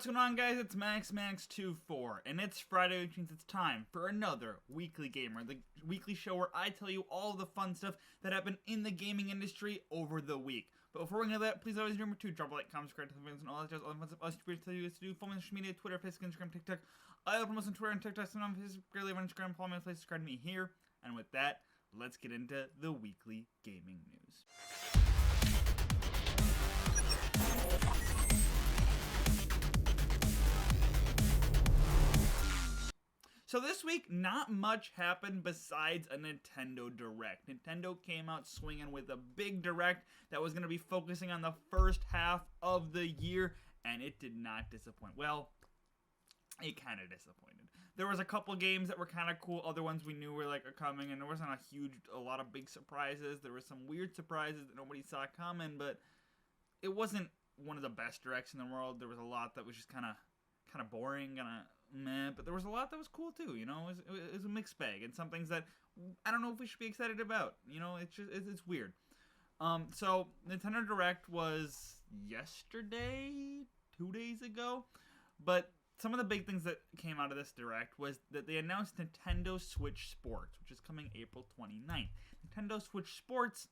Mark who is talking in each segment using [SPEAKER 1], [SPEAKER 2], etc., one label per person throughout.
[SPEAKER 1] What's going on, guys? It's MaxMax24, and it's Friday, which means it's time for another Weekly Gamer, the weekly show where I tell you all the fun stuff that happened in the gaming industry over the week. But before we get into that, please always remember to drop a like, comment, subscribe to the videos, and all that jazz. All the fun stuff us tell you is to do. Follow me on social media: Twitter, Facebook, Instagram, TikTok. I upload most on Twitter and TikTok. Sometimes on Facebook, rarely on Instagram. Follow me on Facebook, subscribe to me here. And with that, let's get into the weekly gaming news. So this week, not much happened besides a Nintendo Direct. Nintendo came out swinging with a big Direct that was going to be focusing on the first half of the year, and it did not disappoint. Well, it kind of disappointed. There was a couple games that were kind of cool, other ones we knew were are coming, and there wasn't a lot of big surprises. There were some weird surprises that nobody saw coming, but it wasn't one of the best Directs in the world. There was a lot that was just kind of boring, kind of meh, but there was a lot that was cool too, you know. It was a mixed bag, and some things that I don't know if we should be excited about, you know. It's weird. So Nintendo Direct was yesterday, 2 days ago, but some of the big things that came out of this Direct was that they announced Nintendo Switch Sports, which is coming April 29th. Nintendo Switch Sports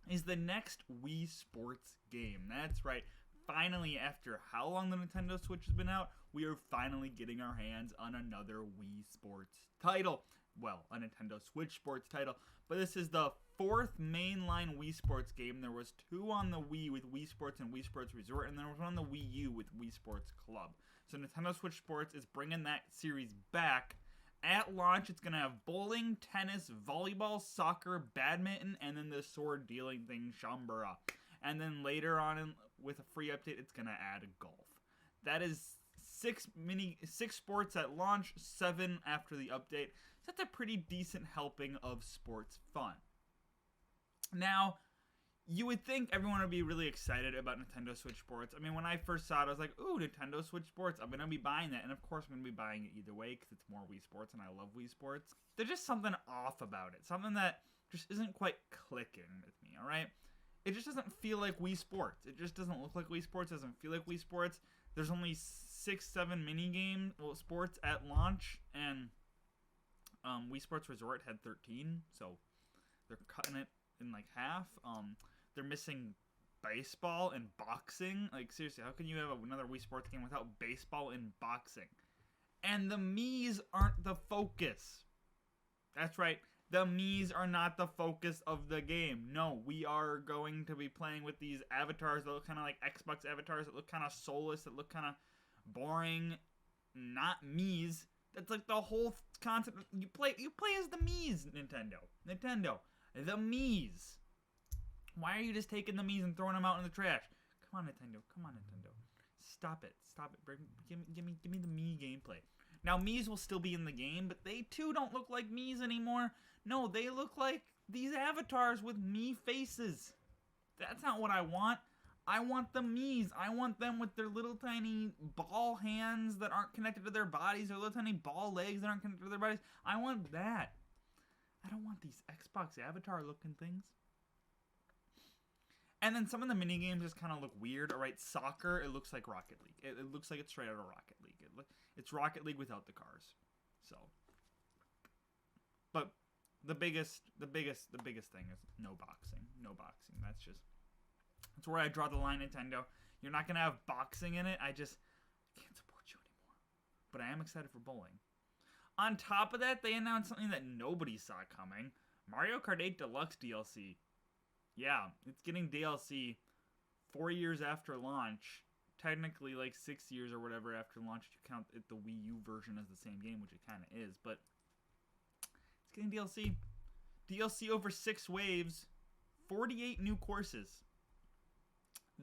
[SPEAKER 1] is the next Wii Sports game. That's right. Finally, after how long the Nintendo Switch has been out, we are finally getting our hands on another Wii Sports title. Well, a Nintendo Switch Sports title. But this is the fourth mainline Wii Sports game. There was two on the Wii with Wii Sports and Wii Sports Resort, and there was one on the Wii U with Wii Sports Club. So Nintendo Switch Sports is bringing that series back. At launch, it's going to have bowling, tennis, volleyball, soccer, badminton, and then the sword-dealing thing, Shambara. And then later on, with a free update, it's going to add golf. That is six sports at launch, 7 after the update. So that's a pretty decent helping of sports fun. Now, you would think everyone would be really excited about Nintendo Switch Sports. I mean, when I first saw it, I was like, ooh, Nintendo Switch Sports. I'm going to be buying that. And of course, I'm going to be buying it either way because it's more Wii Sports and I love Wii Sports. There's just something off about it. Something that just isn't quite clicking with me, all right? It just doesn't feel like Wii Sports. It just doesn't look like Wii Sports. It doesn't feel like Wii Sports. There's only 6-7 mini-game sports at launch, and Wii Sports Resort had 13, so they're cutting it in like half. They're missing baseball and boxing. Like, seriously, how can you have another Wii Sports game without baseball and boxing? And the Miis aren't the focus. That's right. The Miis are not the focus of the game. No, we are going to be playing with these avatars that look kind of like Xbox avatars, that look kind of soulless, that look kind of boring. Not Miis. That's like the whole concept. You play as the Miis, Nintendo. The Miis. Why are you just taking the Miis and throwing them out in the trash? Come on, Nintendo. Stop it. Give me the Mii gameplay. Now, Miis will still be in the game, but they too don't look like Miis anymore. No, they look like these avatars with Mii faces. That's not what I want. I want the Miis. I want them with their little tiny ball hands that aren't connected to their bodies, or little tiny ball legs that aren't connected to their bodies. I want that. I don't want these Xbox avatar looking things. And then some of the minigames just kind of look weird. All right, soccer, it looks like Rocket League. It looks like it's straight out of Rocket League. It's Rocket League without the cars. So, but the biggest thing is no boxing. No boxing. That's where I draw the line, Nintendo. You're not gonna have boxing in it. I can't support you anymore. But I am excited for bowling. On top of that, they announced something that nobody saw coming: Mario Kart 8 Deluxe DLC. Yeah, it's getting DLC 4 years after launch. Technically, like 6 years or whatever after launch, if you count it, the Wii U version as the same game, which it kind of is. But it's getting DLC. DLC over 6 waves, 48 new courses.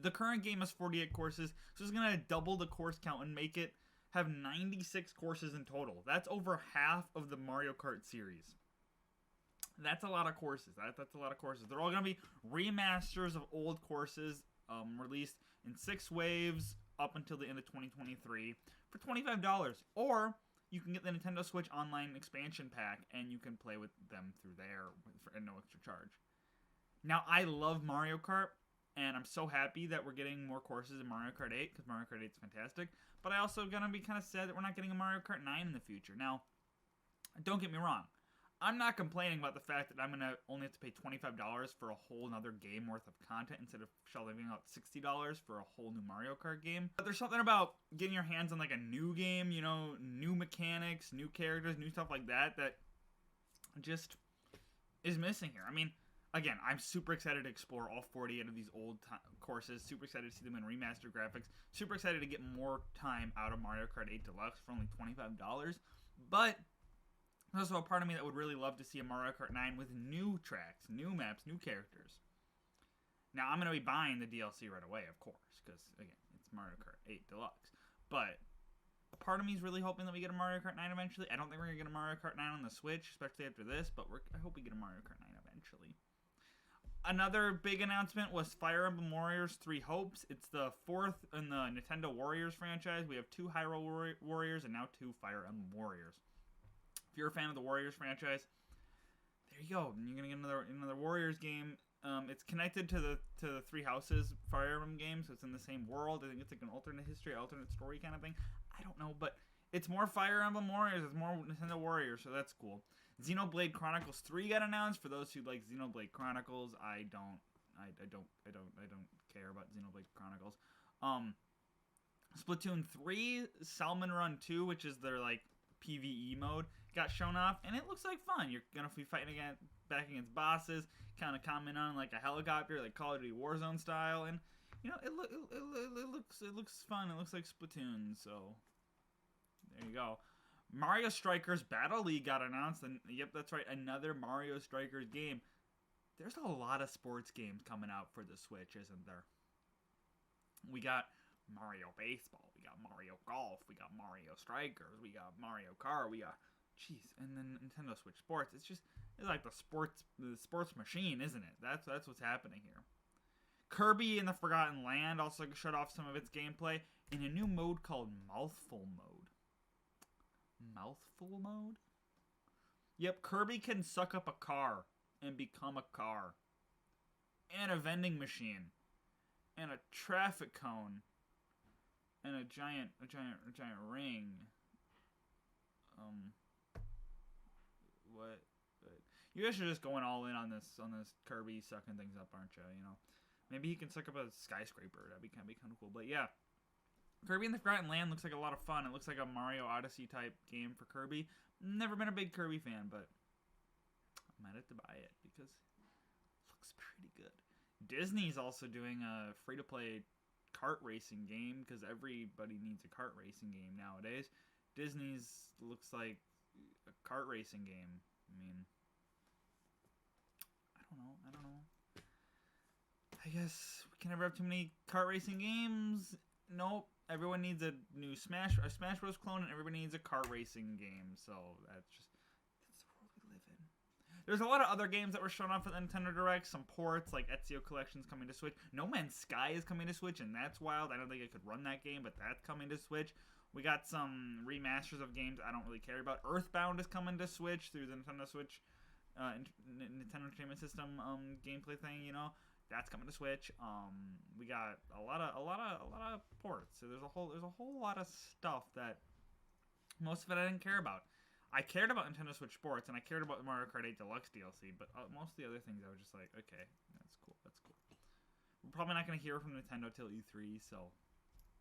[SPEAKER 1] The current game has 48 courses, so it's going to double the course count and make it have 96 courses in total. That's over half of the Mario Kart series. That's a lot of courses. That's a lot of courses. They're all going to be remasters of old courses released in 6 waves up until the end of 2023 for $25. Or you can get the Nintendo Switch Online expansion pack and you can play with them through there for no extra charge. Now, I love Mario Kart, And I'm so happy that we're getting more courses in Mario Kart 8, because Mario Kart 8 is fantastic. But I also gonna be kind of sad that we're not getting a Mario Kart 9 in the future. Now, don't get me wrong. I'm not complaining about the fact that I'm gonna only have to pay $25 for a whole nother game worth of content instead of shelling out $60 for a whole new Mario Kart game. But there's something about getting your hands on like a new game, you know, new mechanics, new characters, new stuff like that, that just is missing here. I mean, again, I'm super excited to explore all 48 of these old courses. Super excited to see them in remastered graphics. Super excited to get more time out of Mario Kart 8 Deluxe for only $25. But there's also a part of me that would really love to see a Mario Kart 9 with new tracks, new maps, new characters. Now, I'm going to be buying the DLC right away, of course, because, again, it's Mario Kart 8 Deluxe. But a part of me is really hoping that we get a Mario Kart 9 eventually. I don't think we're going to get a Mario Kart 9 on the Switch, especially after this, but I hope we get a Mario Kart 9 eventually. Another big announcement was Fire Emblem Warriors 3 Hopes. It's the fourth in the Nintendo Warriors franchise. We have 2 Hyrule Warriors and now 2 Fire Emblem Warriors. If you're a fan of the Warriors franchise, there you go. You're gonna get another Warriors game. It's connected to the Three Houses Fire Emblem game, so it's in the same world. I think it's like an alternate history, alternate story kind of thing. I don't know, but it's more Fire Emblem Warriors. It's more Nintendo Warriors, so that's cool. Xenoblade Chronicles 3 got announced. For those who like Xenoblade Chronicles, I don't care about Xenoblade Chronicles. Splatoon 3, Salmon Run 2, which is their like PvE mode, got shown off, and it looks like fun. You're gonna be fighting back against bosses, kind of coming on like a helicopter, like Call of Duty Warzone style, and you know it looks fun. It looks like Splatoon, so there you go. Mario Strikers Battle League got announced, and yep, that's right, another Mario Strikers game. There's a lot of sports games coming out for the Switch, isn't there? We got Mario Baseball, we got Mario Golf, we got Mario Strikers, we got Mario Kart, we got, and then Nintendo Switch Sports. It's like the sports machine, isn't it? That's what's happening here. Kirby in the Forgotten Land also shut off some of its gameplay in a new mode called Mouthful Mode. Mouthful Mode? Yep, Kirby can suck up a car and become a car, and a vending machine, and a traffic cone, and a giant ring. What? You guys are just going all in on this Kirby sucking things up, aren't you? You know, maybe he can suck up a skyscraper. That'd be kind of cool. But yeah, Kirby in the Forgotten Land looks like a lot of fun. It looks like a Mario Odyssey type game for Kirby. Never been a big Kirby fan, but I might have to buy it because it looks pretty good. Disney's also doing a free-to-play kart racing game because everybody needs a kart racing game nowadays. Disney's looks like a kart racing game. I mean, I don't know. I guess we can never have too many kart racing games. Nope. Everyone needs a new Smash Bros. Clone, and everybody needs a kart racing game. So that's the world we live in. There's a lot of other games that were shown off at the Nintendo Direct. Some ports, like Ezio Collection's coming to Switch. No Man's Sky is coming to Switch, and that's wild. I don't think I could run that game, but that's coming to Switch. We got some remasters of games I don't really care about. Earthbound is coming to Switch through the Nintendo Switch, Nintendo Entertainment System gameplay thing. You know, that's coming to Switch. We got a lot of ports. So there's a whole lot of stuff that most of it I didn't care about. I cared about Nintendo Switch Sports, and I cared about the Mario Kart 8 Deluxe DLC, but most of the other things I was just like, okay, that's cool. We're probably not going to hear from Nintendo till E3, so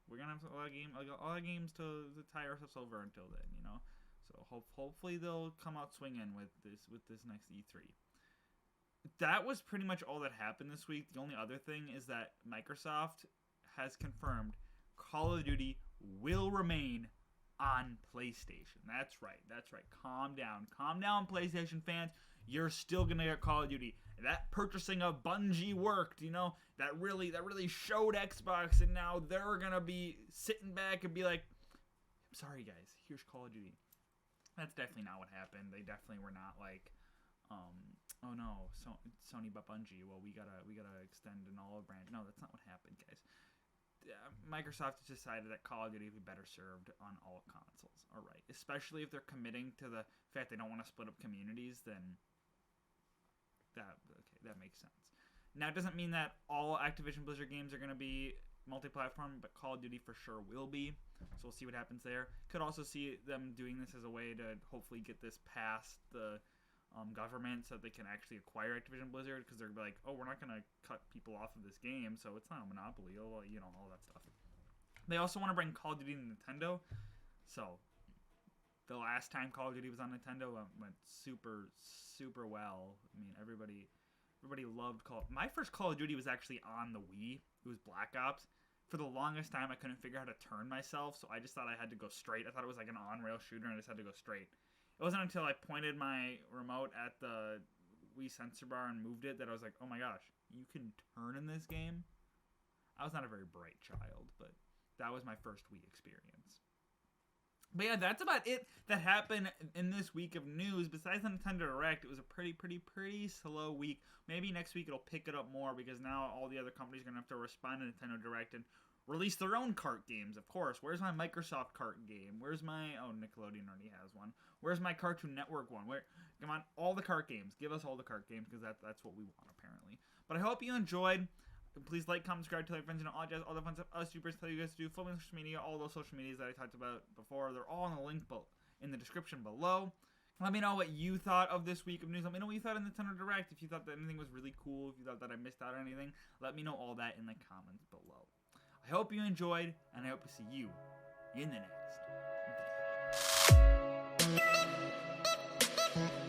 [SPEAKER 1] we're going to have a lot of games to tie ourselves over until then, you know? So hopefully they'll come out swinging with this next E3. That was pretty much all that happened this week. The only other thing is that Microsoft has confirmed Call of Duty will remain on PlayStation. That's right. Calm down, PlayStation fans. You're still gonna get Call of Duty. That purchasing of Bungie worked. You know, that really showed Xbox, and now they're gonna be sitting back and be like, "I'm sorry, guys. Here's Call of Duty." That's definitely not what happened. They definitely were not like, "Oh no, Sony but Bungie. Well, we gotta extend an olive branch." No, that's not what happened, guys. Microsoft has decided that Call of Duty would be better served on all consoles. All right, especially if they're committing to the fact they don't want to split up communities, then that makes sense. Now, it doesn't mean that all Activision Blizzard games are going to be multi-platform, but Call of Duty for sure will be. So we'll see what happens there. Could also see them doing this as a way to hopefully get this past the government so that they can actually acquire Activision Blizzard, because they're like, oh, we're not going to cut people off of this game, so it's not a monopoly, all that stuff. They also want to bring Call of Duty to Nintendo. So the last time Call of Duty was on Nintendo went super, super well. I mean, everybody loved my first Call of Duty was actually on the Wii. It was Black Ops. For the longest time, I couldn't figure out how to turn myself, so I just thought I had to go straight. I thought it was like an on-rail shooter, and I just had to go straight. It wasn't until I pointed my remote at the Wii sensor bar and moved it that I was like, oh my gosh, you can turn in this game? I was not a very bright child, but that was my first Wii experience. But yeah, that's about it that happened in this week of news. Besides the Nintendo Direct, it was a pretty slow week. Maybe next week it'll pick it up more, because now all the other companies are going to have to respond to Nintendo Direct and release their own Kart games, of course. Where's my Microsoft Kart game? Where's my... Oh, Nickelodeon already has one. Where's my Cartoon Network one? Come on, all the Kart games. Give us all the Kart games, because that's what we want, apparently. But I hope you enjoyed. Please like, comment, subscribe, tell your friends, all jazz, all the fun stuff us YouTubers tell you guys to do. Follow me on social media, all those social medias that I talked about before. They're all in the link in the description below. Let me know what you thought of this week of news. Let me know what you thought of Nintendo Direct. If you thought that anything was really cool, if you thought that I missed out on anything, let me know all that in the comments below. I hope you enjoyed, and I hope to see you in the next video.